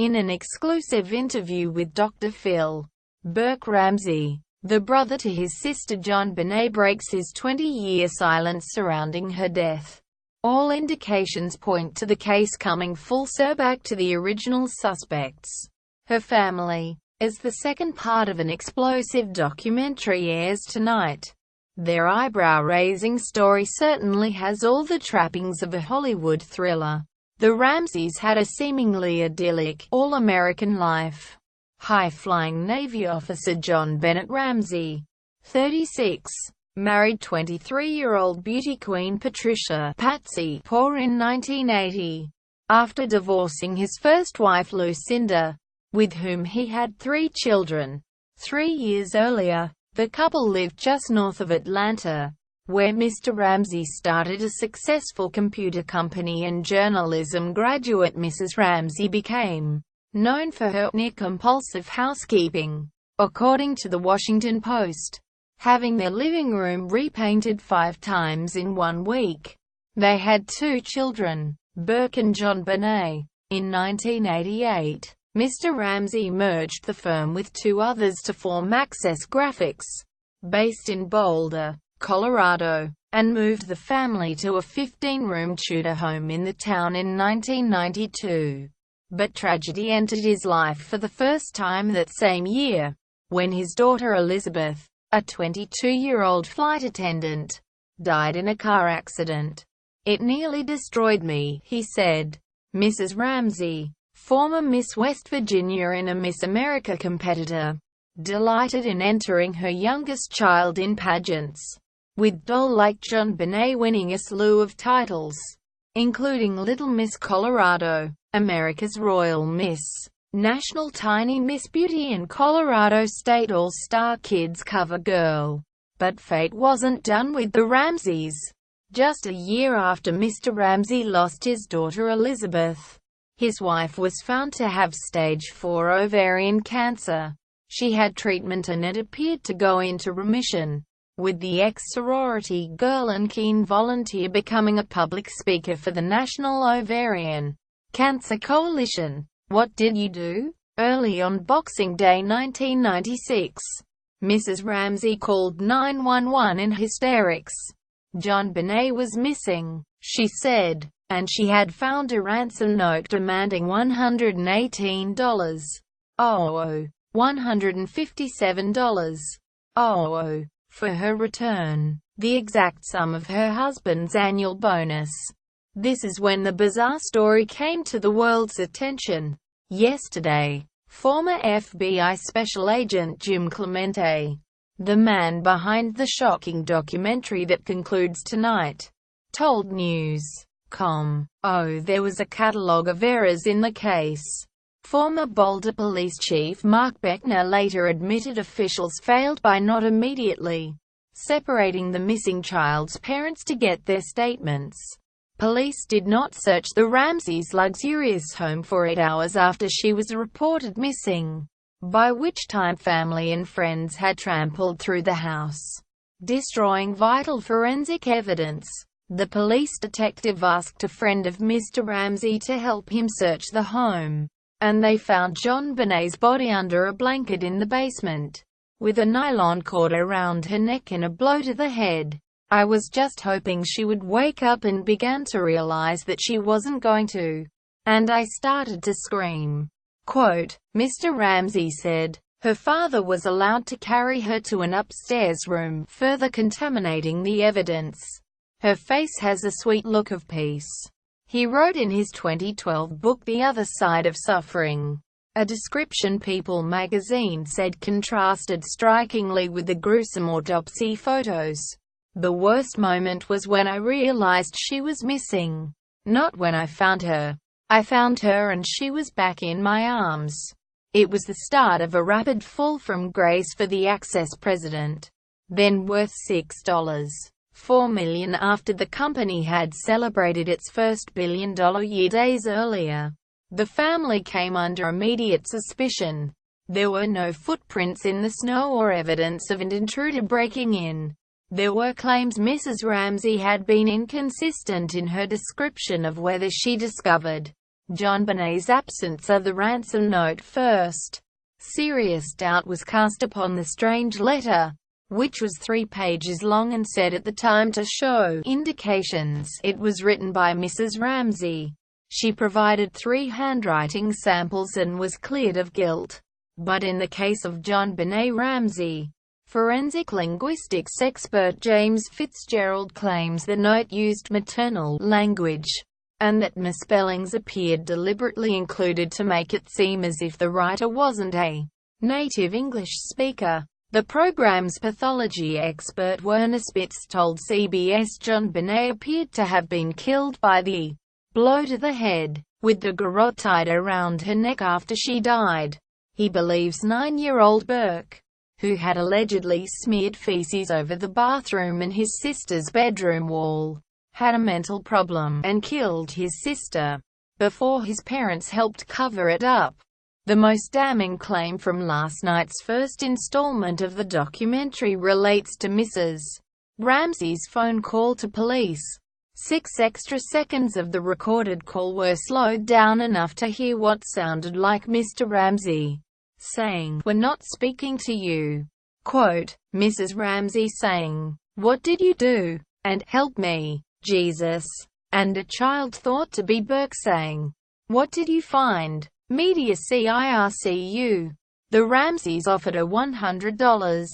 In an exclusive interview with Dr. Phil, Burke Ramsey, the brother to his sister John Bennett, breaks his 20-year silence surrounding her death. All indications point to the case coming full circle back to the original suspects, her family, as the second part of an explosive documentary airs tonight. Their eyebrow-raising story certainly has all the trappings of a Hollywood thriller. The Ramseys had a seemingly idyllic, all-American life. High-flying Navy officer John Bennett Ramsey, 36, married 23-year-old beauty queen Patricia (Patsy) Paugh in 1980. After divorcing his first wife Lucinda, with whom he had 3 children. 3 years earlier, the couple lived just north of Atlanta, where Mr. Ramsey started a successful computer company and journalism graduate Mrs. Ramsey became known for her near-compulsive housekeeping, according to the Washington Post, having their living room repainted 5 times in 1 week. They had 2 children, Burke and JonBenet. In 1988, Mr. Ramsey merged the firm with 2 others to form Access Graphics, based in Boulder, Colorado, and moved the family to a 15-room Tudor home in the town in 1992. But tragedy entered his life for the first time that same year, when his daughter Elizabeth, a 22-year-old flight attendant, died in a car accident. "It nearly destroyed me," he said. Mrs. Ramsey, former Miss West Virginia and a Miss America competitor, delighted in entering her youngest child in pageants, with doll-like JonBenet winning a slew of titles, including Little Miss Colorado, America's Royal Miss, National Tiny Miss Beauty and Colorado State All-Star Kids cover girl. But fate wasn't done with the Ramseys. Just a year after Mr. Ramsey lost his daughter Elizabeth, his wife was found to have stage 4 ovarian cancer. She had treatment and it appeared to go into remission, with the ex-sorority girl and keen volunteer becoming a public speaker for the National Ovarian Cancer Coalition. What did you do? Early on Boxing Day 1996, Mrs. Ramsey called 911 in hysterics. JonBenet was missing, she said, and she had found a ransom note demanding $118. $157. For her return, the exact sum of her husband's annual bonus. This is when the bizarre story came to the world's attention. Yesterday, former FBI Special Agent Jim Clemente, the man behind the shocking documentary that concludes tonight, told News.com, there was a catalog of errors in the case. Former Boulder Police Chief Mark Beckner later admitted officials failed by not immediately separating the missing child's parents to get their statements. Police did not search the Ramseys' luxurious home for 8 hours after she was reported missing, by which time family and friends had trampled through the house, destroying vital forensic evidence. The police detective asked a friend of Mr. Ramsey to help him search the home, and they found JonBenet's body under a blanket in the basement, with a nylon cord around her neck and a blow to the head. "I was just hoping she would wake up and began to realize that she wasn't going to, and I started to scream." Quote, Mr. Ramsey said, her father was allowed to carry her to an upstairs room, further contaminating the evidence. "Her face has a sweet look of peace," he wrote in his 2012 book The Other Side of Suffering, a description People magazine said contrasted strikingly with the gruesome autopsy photos. "The worst moment was when I realized she was missing. Not when I found her. I found her and she was back in my arms." It was the start of a rapid fall from grace for the Access president, then worth $6.4 million after the company had celebrated its first billion-dollar year days earlier. The family came under immediate suspicion. There were no footprints in the snow or evidence of an intruder breaking in. There were claims Mrs. Ramsey had been inconsistent in her description of whether she discovered JonBenet's absence of the ransom note first. Serious doubt was cast upon the strange letter, which was 3 pages long and said at the time to show indications it was written by Mrs Ramsey. She provided 3 handwriting samples and was cleared of guilt. But in the case of John Bennett Ramsey, forensic linguistics expert James Fitzgerald claims the note used maternal language, and that misspellings appeared deliberately included to make it seem as if the writer wasn't a native English speaker. The program's pathology expert Werner Spitz told CBS John Bennett appeared to have been killed by the blow to the head, with the garrote tied around her neck after she died. He believes 9-year-old Burke, who had allegedly smeared feces over the bathroom and his sister's bedroom wall, had a mental problem and killed his sister before his parents helped cover it up. The most damning claim from last night's first installment of the documentary relates to Mrs. Ramsey's phone call to police. 6 extra seconds of the recorded call were slowed down enough to hear what sounded like Mr. Ramsey saying, "We're not speaking to you." Quote, Mrs. Ramsey saying, "What did you do?" and "Help me, Jesus." And a child thought to be Burke saying, "What did you find?" Media CIRCU. The Ramseys offered a $100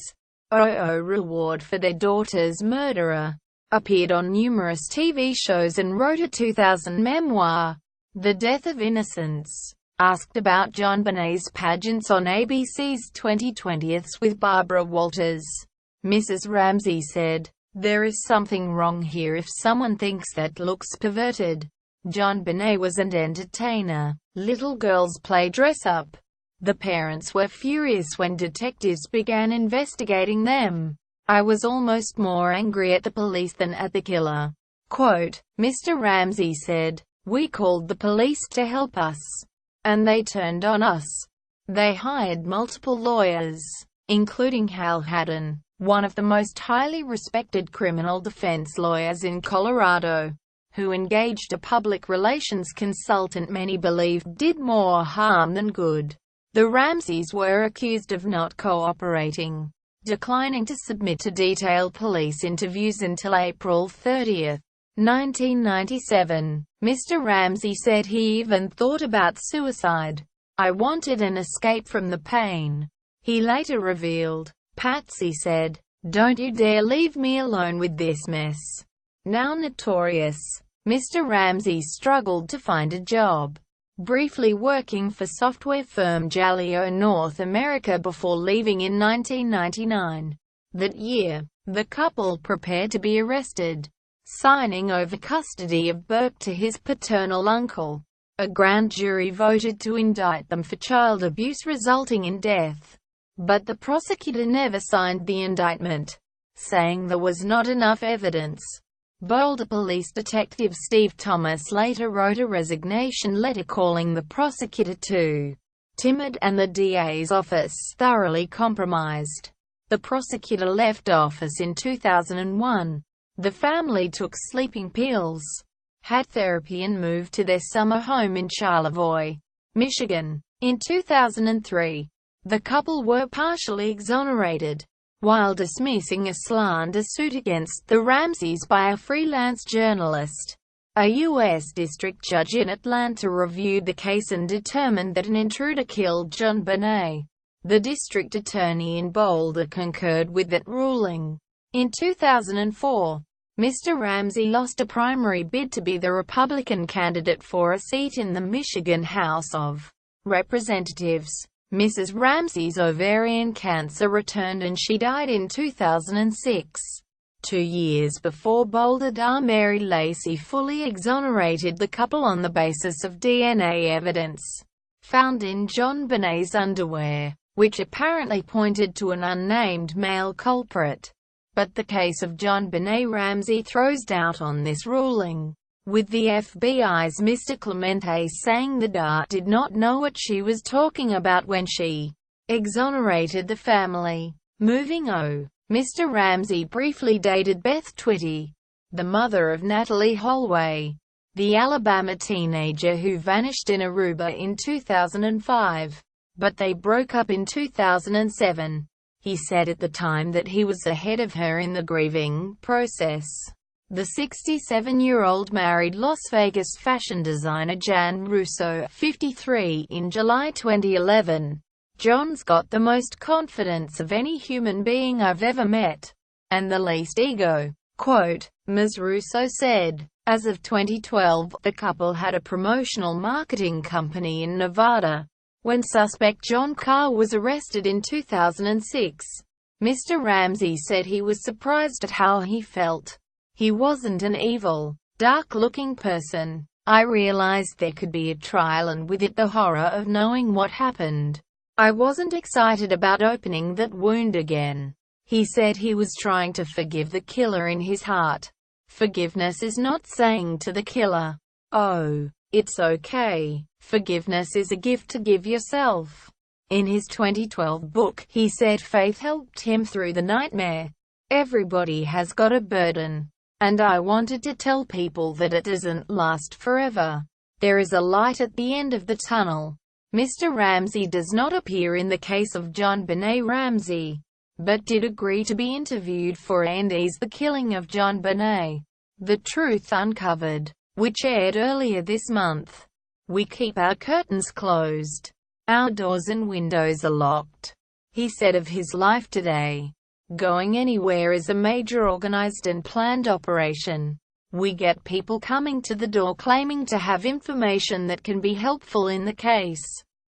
reward for their daughter's murderer, appeared on numerous TV shows and wrote a 2000 memoir, The Death of Innocence. Asked about John Bennett's pageants on ABC's 2020's with Barbara Walters, Mrs. Ramsey said, "There is something wrong here if someone thinks that looks perverted. John Bennett was an entertainer. Little girls play dress-up." The parents were furious when detectives began investigating them. "I was almost more angry at the police than at the killer." Quote, Mr. Ramsey said, "We called the police to help us, and they turned on us. They hired multiple lawyers, including Hal Haddon, one of the most highly respected criminal defense lawyers in Colorado, who engaged a public relations consultant many believed did more harm than good." The Ramseys were accused of not cooperating, declining to submit to detailed police interviews until April 30, 1997. Mr. Ramsey said he even thought about suicide. "I wanted an escape from the pain." He later revealed, Patsy said, "Don't you dare leave me alone with this mess." Now notorious, Mr. Ramsey struggled to find a job, briefly working for software firm Jaleo North America before leaving in 1999. That year, the couple prepared to be arrested, signing over custody of Burke to his paternal uncle. A grand jury voted to indict them for child abuse resulting in death, but the prosecutor never signed the indictment, saying there was not enough evidence. Boulder Police Detective Steve Thomas later wrote a resignation letter calling the prosecutor too timid and the DA's office thoroughly compromised. The prosecutor left office in 2001. The family took sleeping pills, had therapy and moved to their summer home in Charlevoix, Michigan. In 2003, the couple were partially exonerated, while dismissing a slander suit against the Ramseys by a freelance journalist. A U.S. district judge in Atlanta reviewed the case and determined that an intruder killed John Bennett. The district attorney in Boulder concurred with that ruling. In 2004, Mr. Ramsey lost a primary bid to be the Republican candidate for a seat in the Michigan House of Representatives. Mrs. Ramsey's ovarian cancer returned and she died in 2006. 2 years before Boulder, Mary Lacey fully exonerated the couple on the basis of DNA evidence found in John Bennett's underwear, which apparently pointed to an unnamed male culprit. But the case of John Bennett Ramsey throws doubt on this ruling, with the FBI's Mr. Clemente saying the DA did not know what she was talking about when she exonerated the family. Moving on, Mr. Ramsey briefly dated Beth Twitty, the mother of Natalie Holloway. the Alabama teenager who vanished in Aruba in 2005. But they broke up in 2007. He said at the time that he was ahead of her in the grieving process. The 67-year-old married Las Vegas fashion designer Jan Russo, 53, in July 2011. "John's got the most confidence of any human being I've ever met, and the least ego." Quote, Ms. Russo said. As of 2012, the couple had a promotional marketing company in Nevada. When suspect John Carr was arrested in 2006, Mr. Ramsey said he was surprised at how he felt. "He wasn't an evil, dark-looking person. I realized there could be a trial and with it the horror of knowing what happened. I wasn't excited about opening that wound again." He said he was trying to forgive the killer in his heart. Forgiveness is not saying to the killer, "Oh, it's okay." Forgiveness is a gift to give yourself. In his 2012 book, he said faith helped him through the nightmare. "Everybody has got a burden. And I wanted to tell people that it doesn't last forever. There is a light at the end of the tunnel." Mr. Ramsey does not appear in the case of John Bennett Ramsey, but did agree to be interviewed for A&E's The Killing of John Bennett, The Truth Uncovered, which aired earlier this month. "We keep our curtains closed. Our doors and windows are locked," he said of his life today. "Going anywhere is a major organized and planned operation. We get people coming to the door claiming to have information that can be helpful in the case.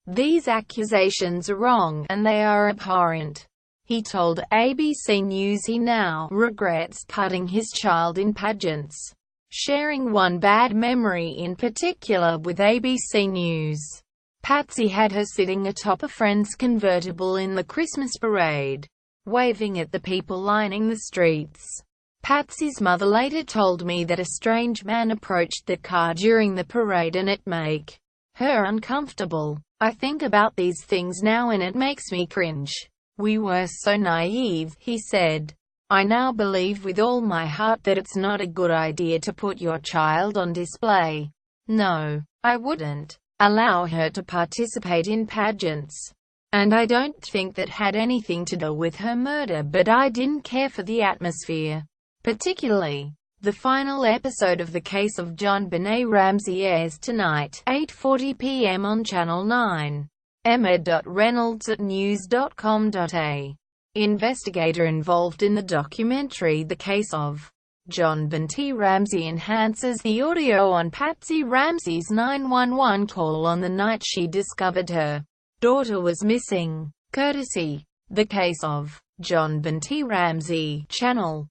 These accusations are wrong, and they are abhorrent." He told ABC News he now regrets putting his child in pageants, sharing one bad memory in particular with ABC News. Patsy had her sitting atop a friend's convertible in the Christmas parade, waving at the people lining the streets. Patsy's mother later told me that a strange man approached the car during the parade and it made her uncomfortable. "I think about these things now and it makes me cringe. We were so naive," he said. "I now believe with all my heart that it's not a good idea to put your child on display. No, I wouldn't allow her to participate in pageants. And I don't think that had anything to do with her murder, but I didn't care for the atmosphere. Particularly, the final episode of The Case of John Bennett Ramsey airs tonight, 8:40 p.m. on Channel 9. Emma.Reynolds@news.com.a. Investigator involved in the documentary The Case of John Bennett Ramsey enhances the audio on Patsy Ramsey's 911 call on the night she discovered her daughter was missing. Courtesy, The Case of John Bennett Ramsey, Channel